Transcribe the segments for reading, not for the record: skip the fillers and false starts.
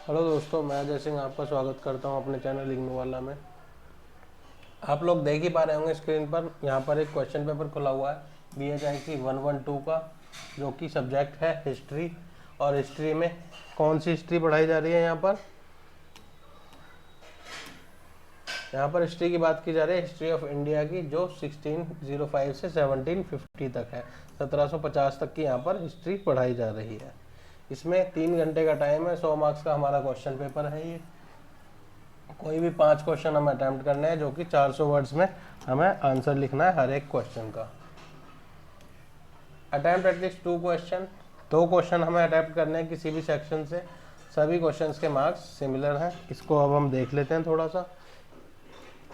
Hello दोस्तों, मैं अजय सिंह आपका स्वागत करता हूं अपने चैनल लिखने वाला में। आप लोग देख ही पा रहे होंगे स्क्रीन पर, यहाँ पर एक क्वेश्चन पेपर खुला हुआ है BHIC 112 का, जो कि सब्जेक्ट है हिस्ट्री। और हिस्ट्री में कौन सी हिस्ट्री पढ़ाई जा रही है? यहाँ पर हिस्ट्री की बात की जा रही है, हिस्ट्री ऑफ इंडिया की, जो 1605 से 1750 तक है। 1750 तक की यहाँ पर हिस्ट्री पढ़ाई जा रही है। इसमें 3 घंटे का टाइम है, 100 मार्क्स का हमारा क्वेश्चन पेपर है। ये कोई भी 5 क्वेश्चन हमें अटेम्प्ट करने हैं, जो कि 400 वर्ड्स में हमें आंसर लिखना है हर एक क्वेश्चन का। अटेम्प्ट एटलीस्ट 2 क्वेश्चन, 2 क्वेश्चन हमें अटेम्प्ट करने हैं किसी भी सेक्शन से। सभी क्वेश्चंस के मार्क्स सिमिलर हैं। इसको अब हम देख लेते हैं थोड़ा सा।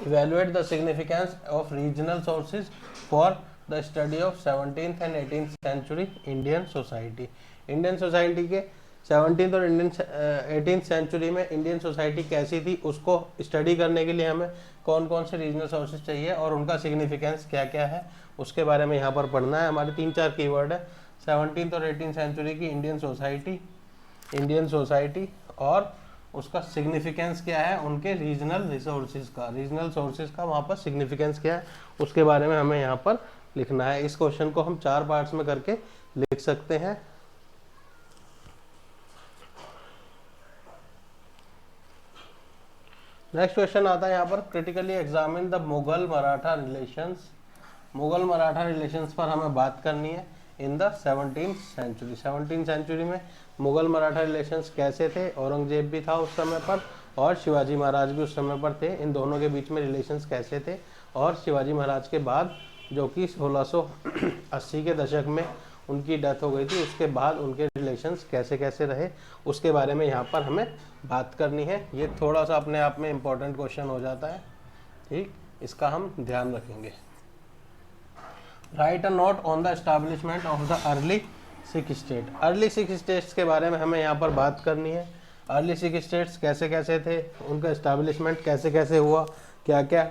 Evaluate the significance of regional sources for the study of 17th and 18th century Indian society. Indian society के 17th और 18th सेंचुरी में इंडियन सोसाइटी कैसी थी, उसको स्टडी करने के लिए हमें कौन कौन से रीजनल सोर्सेज चाहिए और उनका सिग्निफिकेंस क्या क्या है, उसके बारे में यहाँ पर पढ़ना है। हमारे 3-4 कीवर्ड है। 17th और 18th सेंचुरी की इंडियन सोसाइटी और उसका सिग्निफिकेंस क्या है, उनके रीजनल सोर्सेज का वहाँ पर सिग्निफिकेंस क्या है, उसके बारे में हमें यहाँ पर लिखना है। इस क्वेश्चन को हम 4 पार्ट्स में करके लिख सकते हैं। नेक्स्ट क्वेश्चन आता है यहाँ पर, critically examine the Mughal Maratha relations. Mughal Maratha relations पर हमें बात करनी है in the 17th century. 17th century में मुगल मराठा रिलेशंस कैसे थे, औरंगजेब भी था उस समय पर और शिवाजी महाराज भी उस समय पर थे। इन दोनों के बीच में रिलेशंस कैसे थे, और शिवाजी महाराज के बाद, जो कि 1680 के दशक में उनकी डेथ हो गई थी, उसके बाद उनके रिलेशंस कैसे कैसे रहे, उसके बारे में यहाँ पर हमें बात करनी है। ये थोड़ा सा अपने आप में इम्पोर्टेंट क्वेश्चन हो जाता है, ठीक, इसका हम ध्यान रखेंगे। Right a note on the establishment of the early Sikh state. Early Sikh states के बारे में हमें यहाँ पर बात करनी है। अर्ली सिख स्टेट्स कैसे कैसे थे, उनका एस्टैब्लिशमेंट कैसे कैसे हुआ, क्या क्या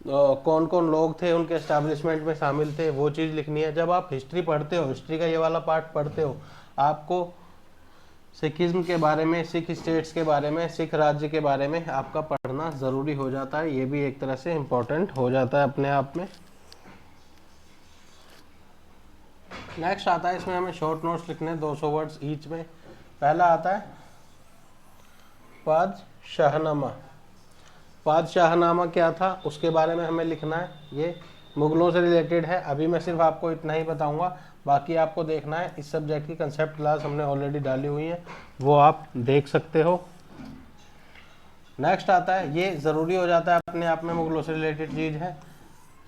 कौन कौन लोग थे उनके एस्टैब्लिशमेंट में शामिल थे, वो चीज़ लिखनी है। जब आप हिस्ट्री पढ़ते हो, हिस्ट्री का ये वाला पार्ट पढ़ते हो, आपको सिखिज्म के बारे में, सिख स्टेट्स के बारे में, सिख राज्य के बारे में आपका पढ़ना ज़रूरी हो जाता है। ये भी एक तरह से इम्पोर्टेंट हो जाता है अपने आप में। नेक्स्ट आता है, इसमें हमें शॉर्ट नोट्स लिखने हैं 200 वर्ड्स ईच में। पहला आता है पादशाहनामा। पादशाहनामा क्या था, उसके बारे में हमें लिखना है। ये मुगलों से रिलेटेड है। अभी मैं सिर्फ आपको इतना ही बताऊंगा, बाकी आपको देखना है। इस सब्जेक्ट की कंसेप्ट क्लास हमने ऑलरेडी डाली हुई है, वो आप देख सकते हो। नेक्स्ट आता है, ये ज़रूरी हो जाता है अपने आप में, मुगलों से रिलेटेड चीज़ है।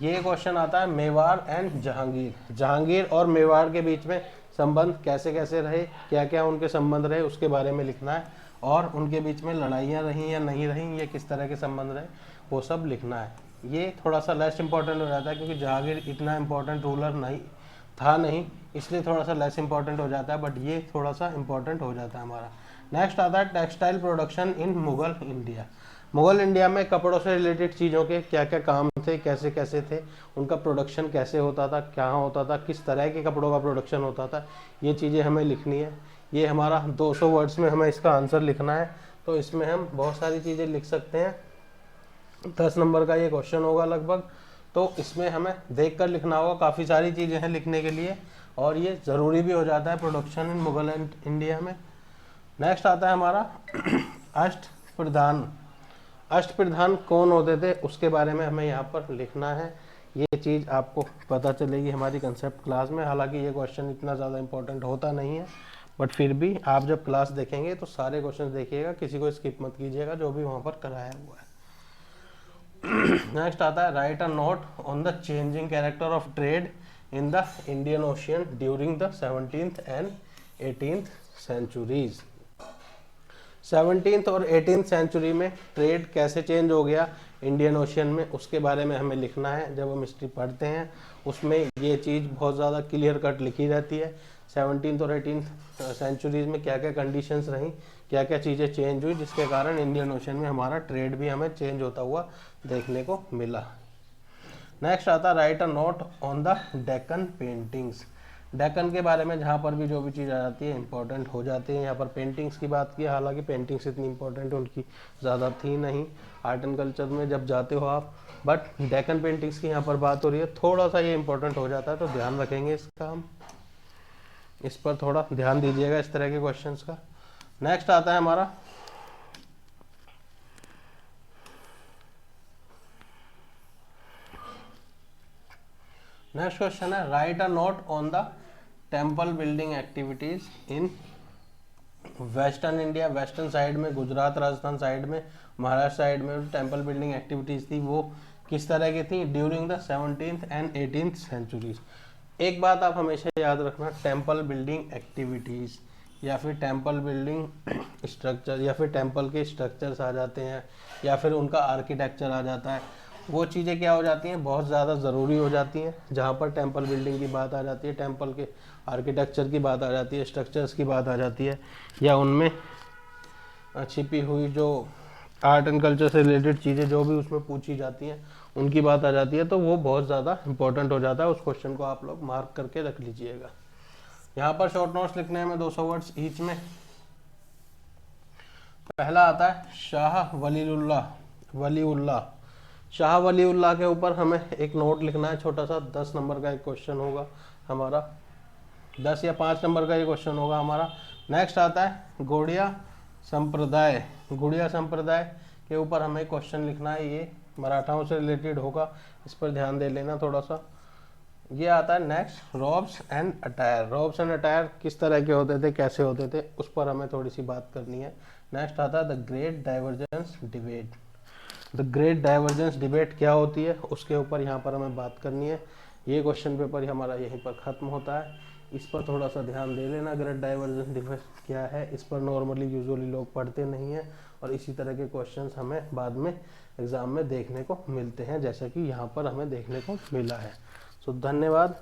ये क्वेश्चन आता है मेवाड़ एंड जहांगीर। जहांगीर और मेवाड़ के बीच में संबंध कैसे कैसे रहे, क्या क्या उनके संबंध रहे, उसके बारे में लिखना है। और उनके बीच में लड़ाइयाँ रहीं या नहीं रहीं, ये किस तरह के संबंध रहे, वो सब लिखना है। ये थोड़ा सा लेस इंपॉर्टेंट हो जाता है, क्योंकि जहांगीर इतना इंपॉर्टेंट रूलर नहीं, इसलिए थोड़ा सा लेस इंपॉर्टेंट हो जाता है, बट ये थोड़ा सा इंपॉर्टेंट हो जाता है हमारा। नेक्स्ट आता है textile production in Mughal India. Mughal India में कपड़ों से रिलेटेड चीज़ों के क्या क्या काम थे, कैसे कैसे थे, उनका प्रोडक्शन कैसे होता था, कहाँ होता था, किस तरह के कपड़ों का प्रोडक्शन होता था, ये चीज़ें हमें लिखनी है। ये हमारा 200 वर्ड्स में हमें इसका आंसर लिखना है। तो इसमें हम बहुत सारी चीज़ें लिख सकते हैं। 10 नंबर का ये क्वेश्चन होगा लगभग, तो इसमें हमें देख कर लिखना होगा। काफ़ी सारी चीज़ें हैं लिखने के लिए, और ये ज़रूरी भी हो जाता है प्रोडक्शन इन मुगल इंडिया में। नेक्स्ट आता है हमारा अष्टप्रधान। अष्टप्रधान कौन होते थे, उसके बारे में हमें यहाँ पर लिखना है। ये चीज़ आपको पता चलेगी हमारी कंसेप्ट क्लास में। हालांकि ये क्वेश्चन इतना ज़्यादा इंपॉर्टेंट होता नहीं है, बट फिर भी आप जब क्लास देखेंगे तो सारे क्वेश्चन देखिएगा, किसी को स्किप मत कीजिएगा, जो भी वहाँ पर कराया हुआ है। नेक्स्ट आता है write a note on the changing character of trade in the Indian ocean during the 17th and 18th centuries. 17th और 18th सेंचुरी में ट्रेड कैसे चेंज हो गया इंडियन ओशियन में, उसके बारे में हमें लिखना है। जब हम हिस्ट्री पढ़ते हैं उसमें ये चीज़ बहुत ज़्यादा क्लियर कट लिखी रहती है। 17th और 18th सेंचुरीज में क्या क्या कंडीशंस रहीं, क्या क्या चीज़ें चेंज हुई, जिसके कारण इंडियन ओशियन में हमारा ट्रेड भी हमें चेंज होता हुआ देखने को मिला। नेक्स्ट आता right a note on the Deccan paintings. Deccan के बारे में जहाँ पर भी जो भी चीज़ आ जाती है इंपॉर्टेंट हो जाती है। यहाँ पर पेंटिंग्स की बात की, हालांकि पेंटिंग्स इतनी इंपॉर्टेंट उनकी ज़्यादा थी नहीं आर्ट एंड कल्चर में जब जाते हो आप, बट डेक्कन पेंटिंग्स की यहाँ पर बात हो रही है, थोड़ा सा ये इंपॉर्टेंट हो जाता है, तो ध्यान रखेंगे इसका हम, इस पर थोड़ा ध्यान दीजिएगा इस तरह के क्वेश्चंस का। नेक्स्ट आता है हमारा नेक्स्ट क्वेश्चन है write a note on the temple building activities in western India. Western side में, गुजरात राजस्थान साइड में, महाराष्ट्र साइड में टेम्पल बिल्डिंग एक्टिविटीज थी, वो किस तरह की थी during the 17th and 18th centuries. एक बात आप हमेशा याद रखना, टेम्पल बिल्डिंग एक्टिविटीज या फिर टेम्पल बिल्डिंग स्ट्रक्चर या फिर टेम्पल के स्ट्रक्चर्स आ जाते हैं या फिर उनका आर्किटेक्चर आ जाता है, वो चीज़ें क्या हो जाती हैं, बहुत ज़्यादा ज़रूरी हो जाती हैं। जहाँ पर टेम्पल बिल्डिंग की बात आ जाती है, टेम्पल के आर्किटेक्चर की बात आ जाती है, स्ट्रक्चर्स की बात आ जाती है, या उनमें छिपी हुई जो आर्ट एंड कल्चर से रिलेटेड चीज़ें जो भी उसमें पूछी जाती हैं उनकी बात आ जाती है, तो वो बहुत ज़्यादा इंपॉर्टेंट हो जाता है। उस क्वेश्चन को आप लोग मार्क करके रख लीजिएगा। यहाँ पर शॉर्ट नोट्स लिखने हैं 200 वर्ड्स ईच में। पहला आता है शाह वलीउल्लाह। शाह वलीउल्लाह के ऊपर हमें एक नोट लिखना है छोटा सा, 10 नंबर का एक क्वेश्चन होगा हमारा, 10 या 5 नंबर का ये क्वेश्चन होगा हमारा। नेक्स्ट आता है गौड़िया संप्रदाय। गौड़िया संप्रदाय के ऊपर हमें क्वेश्चन लिखना है, ये मराठाओं से रिलेटेड होगा, इस पर ध्यान दे लेना थोड़ा सा। ये आता है next robes and attire. Robes and attire किस तरह के होते थे, कैसे होते थे, उस पर हमें थोड़ी सी बात करनी है। नेक्स्ट आता है the great divergence debate. The great divergence debate क्या होती है उसके ऊपर यहाँ पर हमें बात करनी है। ये क्वेश्चन पेपर हमारा यहीं पर ख़त्म होता है, इस पर थोड़ा सा ध्यान दे लेना। ग्रेट डाइवर्जेंस डिबेट क्या है, इस पर नॉर्मली यूजुअली लोग पढ़ते नहीं हैं और इसी तरह के क्वेश्चंस हमें बाद में एग्ज़ाम में देखने को मिलते हैं, जैसा कि यहाँ पर हमें देखने को मिला है। सो धन्यवाद।